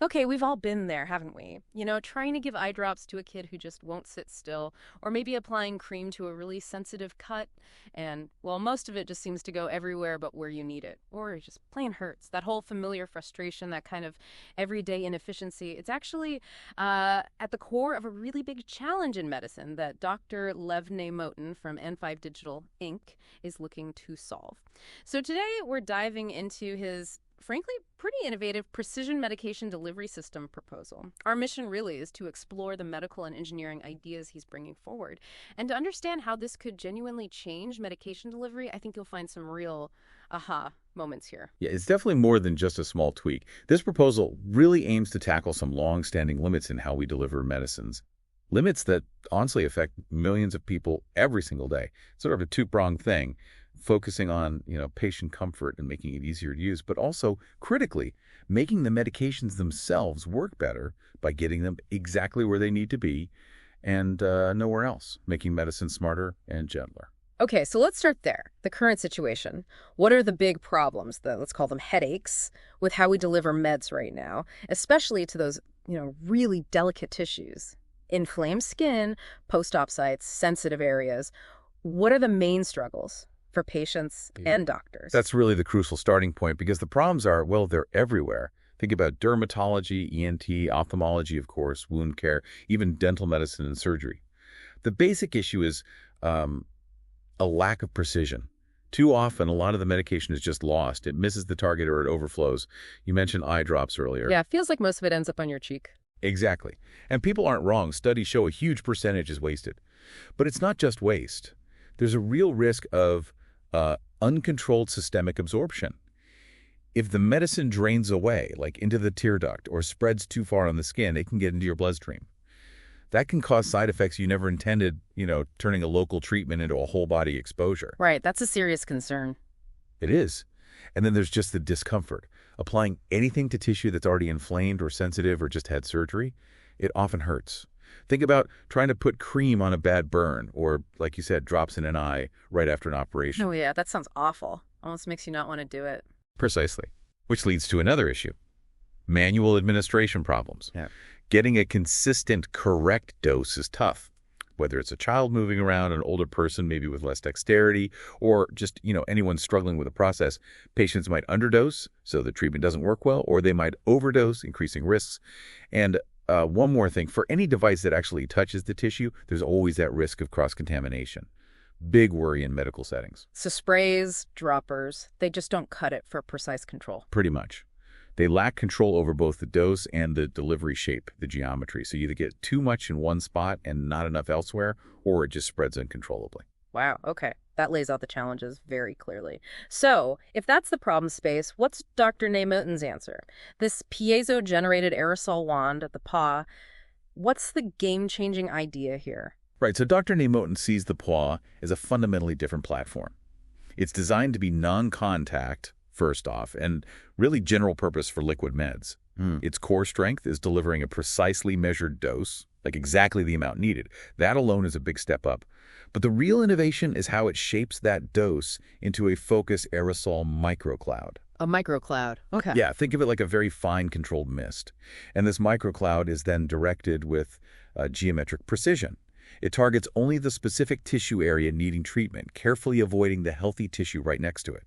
Okay, we've all been there, haven't we? You know, trying to give eye drops to a kid who just won't sit still, or maybe applying cream to a really sensitive cut, and, well, most of it just seems to go everywhere but where you need it, or it just plain hurts. That whole familiar frustration, that kind of everyday inefficiency, it's actually at the core of a really big challenge in medicine that Dr. Lev Neymotin from N5 Digital Inc. is looking to solve. So today we're diving into his frankly, pretty innovative precision medication delivery system proposal. Our mission really is to explore the medical and engineering ideas he's bringing forward. And to understand how this could genuinely change medication delivery, I think you'll find some real aha moments here. Yeah, it's definitely more than just a small tweak. This proposal really aims to tackle some long-standing limits in how we deliver medicines. Limits that honestly affect millions of people every single day. Sort of a two-pronged thing, focusing on, patient comfort and making it easier to use, but also critically making the medications themselves work better by getting them exactly where they need to be and nowhere else, making medicine smarter and gentler. Okay, so let's start there. The current situation. What are the big problems, let's call them headaches, with how we deliver meds right now, especially to those, really delicate tissues? Inflamed skin, post-op sites, sensitive areas. What are the main struggles for patients and doctors? That's really the crucial starting point because the problems are, well, they're everywhere. Think about dermatology, ENT, ophthalmology, of course, wound care, even dental medicine and surgery. The basic issue is a lack of precision. Too often, a lot of the medication is just lost. It misses the target or it overflows. You mentioned eye drops earlier. Yeah, it feels like most of it ends up on your cheek. Exactly. And people aren't wrong. Studies show a huge percentage is wasted. But it's not just waste. There's a real risk of uncontrolled systemic absorption. If the medicine drains away, like into the tear duct, or spreads too far on the skin, it can get into your bloodstream. That can cause side effects you never intended, turning a local treatment into a whole body exposure. Right, that's a serious concern. It is. And then there's just the discomfort. Applying anything to tissue that's already inflamed or sensitive or just had surgery, it often hurts. Think about trying to put cream on a bad burn or, like you said, drops in an eye right after an operation. Oh, yeah, that sounds awful. Almost makes you not want to do it. Precisely. Which leads to another issue. Manual administration problems. Yeah. Getting a consistent, correct dose is tough. Whether it's a child moving around, an older person maybe with less dexterity, or just, anyone struggling with the process, patients might underdose, so the treatment doesn't work well, or they might overdose, increasing risks. And one more thing, for any device that actually touches the tissue, there's always that risk of cross-contamination. Big worry in medical settings. So sprays, droppers, they just don't cut it for precise control. Pretty much. They lack control over both the dose and the delivery shape, the geometry. So you either get too much in one spot and not enough elsewhere, or it just spreads uncontrollably. Wow, okay. That lays out the challenges very clearly. So, if that's the problem space, what's Dr. Neymotin's answer? This piezo-generated aerosol wand at the PAW, what's the game-changing idea here? Right, so Dr. Neymotin sees the PAW as a fundamentally different platform. It's designed to be non-contact, first off, and really general purpose for liquid meds. Its core strength is delivering a precisely measured dose, like exactly the amount needed. That alone is a big step up. But the real innovation is how it shapes that dose into a focused aerosol microcloud. A microcloud. Okay. Yeah, think of it like a very fine controlled mist. And this microcloud is then directed with geometric precision. It targets only the specific tissue area needing treatment, carefully avoiding the healthy tissue right next to it.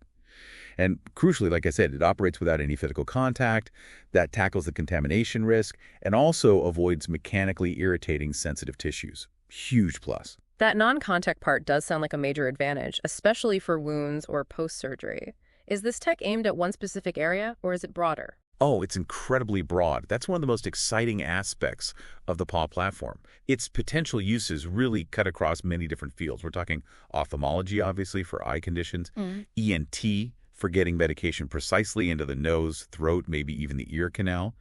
And crucially, like I said, it operates without any physical contact, that tackles the contamination risk, and also avoids mechanically irritating sensitive tissues. Huge plus. That non-contact part does sound like a major advantage, especially for wounds or post-surgery. Is this tech aimed at one specific area, or is it broader? Oh, it's incredibly broad. That's one of the most exciting aspects of the PAW platform. Its potential uses really cut across many different fields. We're talking ophthalmology, obviously, for eye conditions, ENT, for getting medication precisely into the nose, throat, maybe even the ear canal.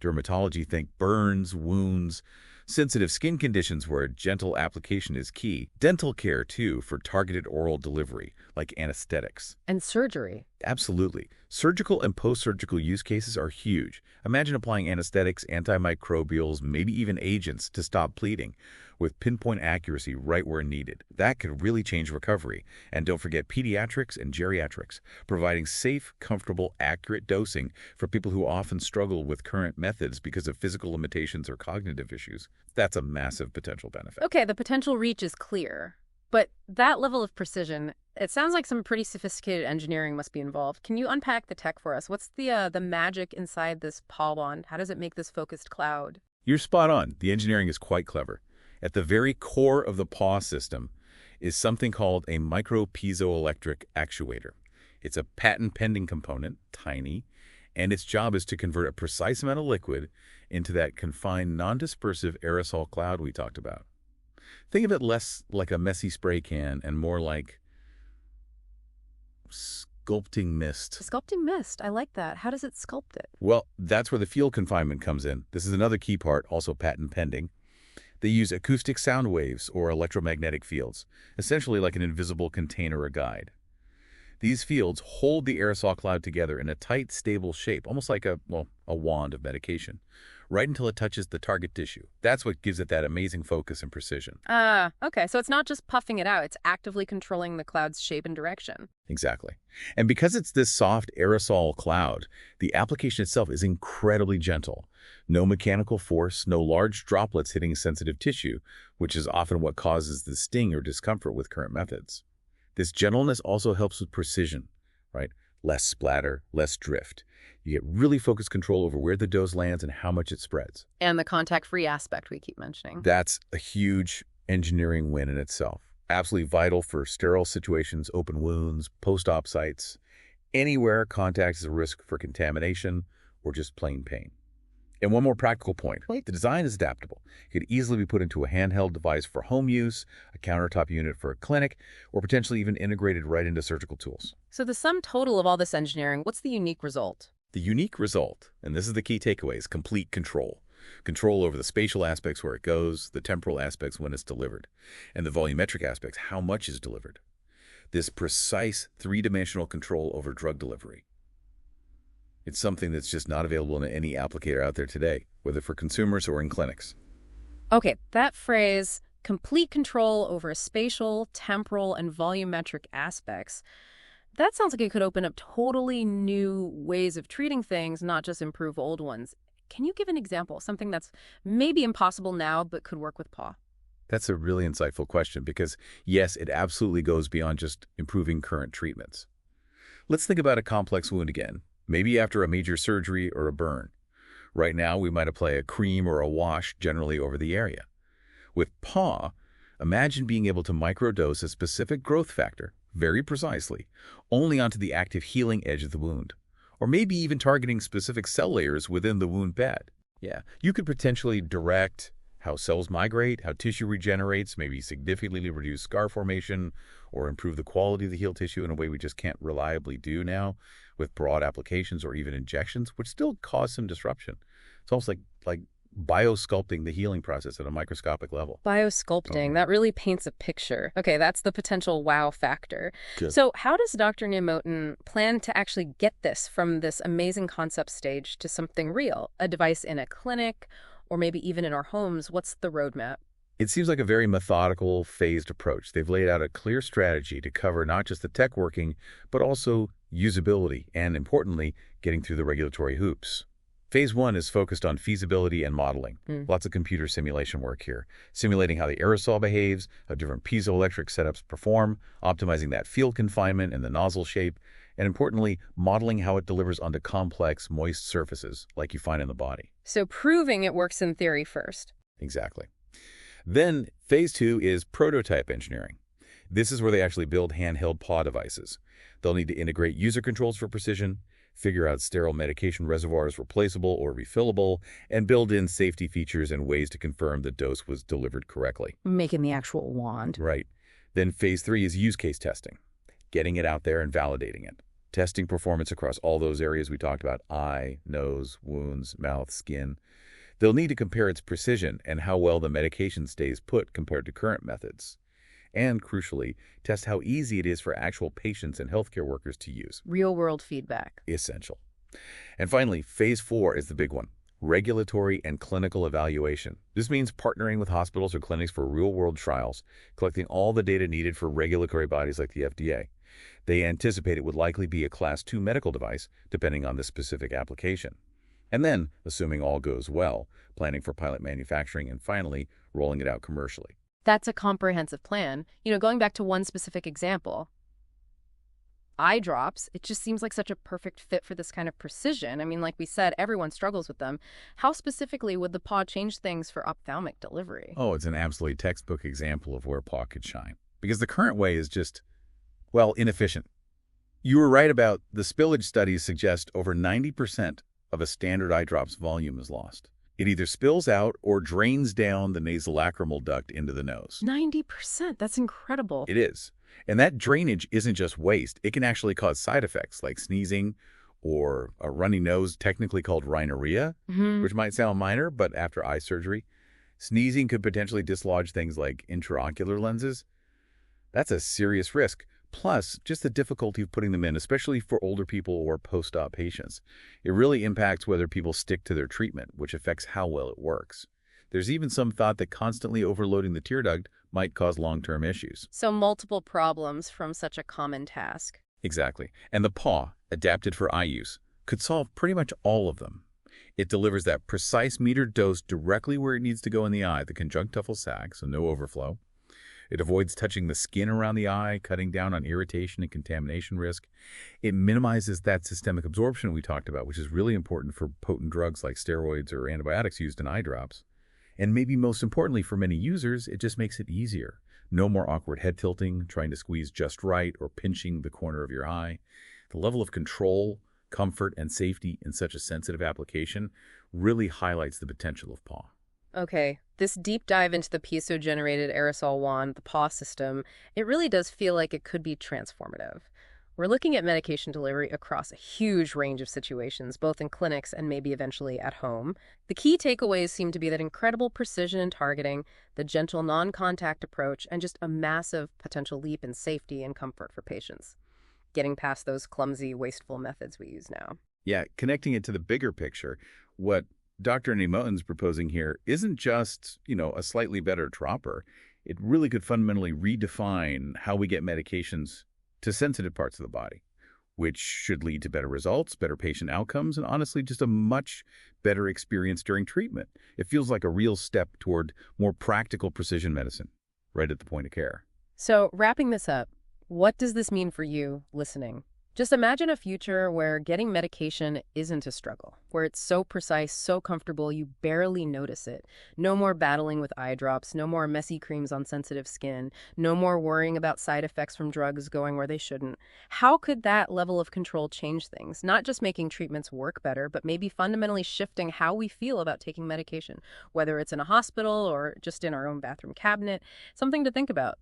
Dermatology, think burns, wounds, sensitive skin conditions where a gentle application is key. Dental care, too, for targeted oral delivery, like anesthetics. And surgery. Absolutely. Surgical and post-surgical use cases are huge. Imagine applying anesthetics, antimicrobials, maybe even agents to stop bleeding with pinpoint accuracy right where needed. That could really change recovery. And don't forget pediatrics and geriatrics, providing safe, comfortable, accurate dosing for people who often struggle with current methods because of physical limitations or cognitive issues. That's a massive potential benefit. Okay, the potential reach is clear. But that level of precision, it sounds like some pretty sophisticated engineering must be involved. Can you unpack the tech for us? What's the magic inside this PAW wand? How does it make this focused cloud? You're spot on. The engineering is quite clever. At the very core of the PAW system is something called a micro-piezoelectric actuator. It's a patent-pending component, tiny, and its job is to convert a precise amount of liquid into that confined, non-dispersive aerosol cloud we talked about. Think of it less like a messy spray can and more like sculpting mist. Sculpting mist. I like that. How does it sculpt it? Well, that's where the field confinement comes in. This is another key part, also patent pending. They use acoustic sound waves or electromagnetic fields, essentially like an invisible container or guide. These fields hold the aerosol cloud together in a tight, stable shape, almost like a wand of medication, right until it touches the target tissue. That's what gives it that amazing focus and precision. Okay. So it's not just puffing it out. It's actively controlling the cloud's shape and direction. Exactly. And because it's this soft aerosol cloud, the application itself is incredibly gentle. No mechanical force, no large droplets hitting sensitive tissue, which is often what causes the sting or discomfort with current methods. This gentleness also helps with precision, right? Less splatter, less drift. You get really focused control over where the dose lands and how much it spreads. And the contact-free aspect we keep mentioning. That's a huge engineering win in itself. Absolutely vital for sterile situations, open wounds, post-op sites. Anywhere contact is a risk for contamination or just plain pain. And one more practical point. The design is adaptable. It could easily be put into a handheld device for home use, a countertop unit for a clinic, or potentially even integrated right into surgical tools. So the sum total of all this engineering, what's the unique result? The unique result, and this is the key takeaway, is complete control. Control over the spatial aspects where it goes, the temporal aspects when it's delivered, and the volumetric aspects, how much is delivered. This precise three-dimensional control over drug delivery. It's something that's just not available in any applicator out there today, whether for consumers or in clinics. Okay, that phrase, complete control over spatial, temporal, and volumetric aspects, that sounds like it could open up totally new ways of treating things, not just improve old ones. Can you give an example, something that's maybe impossible now but could work with PAW? That's a really insightful question because, yes, it absolutely goes beyond just improving current treatments. Let's think about a complex wound again, maybe after a major surgery or a burn. Right now, we might apply a cream or a wash generally over the area. With PAW, imagine being able to microdose a specific growth factor, very precisely, only onto the active healing edge of the wound, or maybe even targeting specific cell layers within the wound bed. Yeah, you could potentially direct how cells migrate, how tissue regenerates, maybe significantly reduce scar formation, or improve the quality of the healed tissue in a way we just can't reliably do now with broad applications or even injections, which still cause some disruption. It's almost like biosculpting the healing process at a microscopic level. Biosculpting, that really paints a picture. Okay, that's the potential wow factor. Good. So how does Dr. Neymotin plan to actually get this from this amazing concept stage to something real? A device in a clinic, or maybe even in our homes? What's the roadmap? It seems like a very methodical, phased approach. They've laid out a clear strategy to cover not just the tech working, but also usability and, importantly, getting through the regulatory hoops. Phase 1 is focused on feasibility and modeling. Lots of computer simulation work here, simulating how the aerosol behaves, how different piezoelectric setups perform, optimizing that field confinement and the nozzle shape, and importantly, modeling how it delivers onto complex, moist surfaces like you find in the body. So proving it works in theory first. Exactly. Then phase 2 is prototype engineering. This is where they actually build handheld PAW devices. They'll need to integrate user controls for precision, figure out sterile medication reservoirs replaceable or refillable, and build in safety features and ways to confirm the dose was delivered correctly. Making the actual wand. Right. Then phase 3 is use case testing, getting it out there and validating it. Testing performance across all those areas we talked about: eye, nose, wounds, mouth, skin. They'll need to compare its precision and how well the medication stays put compared to current methods. And, crucially, test how easy it is for actual patients and healthcare workers to use. Real-world feedback. Essential. And finally, phase 4 is the big one: regulatory and clinical evaluation. This means partnering with hospitals or clinics for real-world trials, collecting all the data needed for regulatory bodies like the FDA. They anticipate it would likely be a Class 2 medical device, depending on the specific application. And then, assuming all goes well, planning for pilot manufacturing and finally rolling it out commercially. That's a comprehensive plan. Going back to one specific example, eye drops, it just seems like such a perfect fit for this kind of precision. I mean, like we said, everyone struggles with them. How specifically would the PAW change things for ophthalmic delivery? Oh, it's an absolutely textbook example of where PAW could shine. Because the current way is just, well, inefficient. You were right about the spillage studies suggest over 90% of a standard eye drop's volume is lost. It either spills out or drains down the nasolacrimal duct into the nose. 90%? That's incredible. It is. And that drainage isn't just waste. It can actually cause side effects like sneezing or a runny nose, technically called rhinorrhea, which might sound minor, but after eye surgery. Sneezing could potentially dislodge things like intraocular lenses. That's a serious risk. Plus, just the difficulty of putting them in, especially for older people or post-op patients. It really impacts whether people stick to their treatment, which affects how well it works. There's even some thought that constantly overloading the tear duct might cause long-term issues. So multiple problems from such a common task. Exactly. And the PAW, adapted for eye use, could solve pretty much all of them. It delivers that precise metered dose directly where it needs to go in the eye, the conjunctival sac, so no overflow. It avoids touching the skin around the eye, cutting down on irritation and contamination risk. It minimizes that systemic absorption we talked about, which is really important for potent drugs like steroids or antibiotics used in eye drops. And maybe most importantly for many users, it just makes it easier. No more awkward head tilting, trying to squeeze just right, or pinching the corner of your eye. The level of control, comfort, and safety in such a sensitive application really highlights the potential of PAW. Okay, this deep dive into the piezo-generated aerosol wand, the PAW system, it really does feel like it could be transformative. We're looking at medication delivery across a huge range of situations, both in clinics and maybe eventually at home. The key takeaways seem to be that incredible precision in targeting, the gentle non-contact approach, and just a massive potential leap in safety and comfort for patients, getting past those clumsy, wasteful methods we use now. Yeah, connecting it to the bigger picture, what Dr. Neymotin's proposing here isn't just, a slightly better dropper. It really could fundamentally redefine how we get medications to sensitive parts of the body, which should lead to better results, better patient outcomes, and honestly, just a much better experience during treatment. It feels like a real step toward more practical precision medicine, right at the point of care. So, wrapping this up, what does this mean for you listening? Just imagine a future where getting medication isn't a struggle, where it's so precise, so comfortable, you barely notice it. No more battling with eye drops, no more messy creams on sensitive skin, no more worrying about side effects from drugs going where they shouldn't. How could that level of control change things? Not just making treatments work better, but maybe fundamentally shifting how we feel about taking medication, whether it's in a hospital or just in our own bathroom cabinet. Something to think about.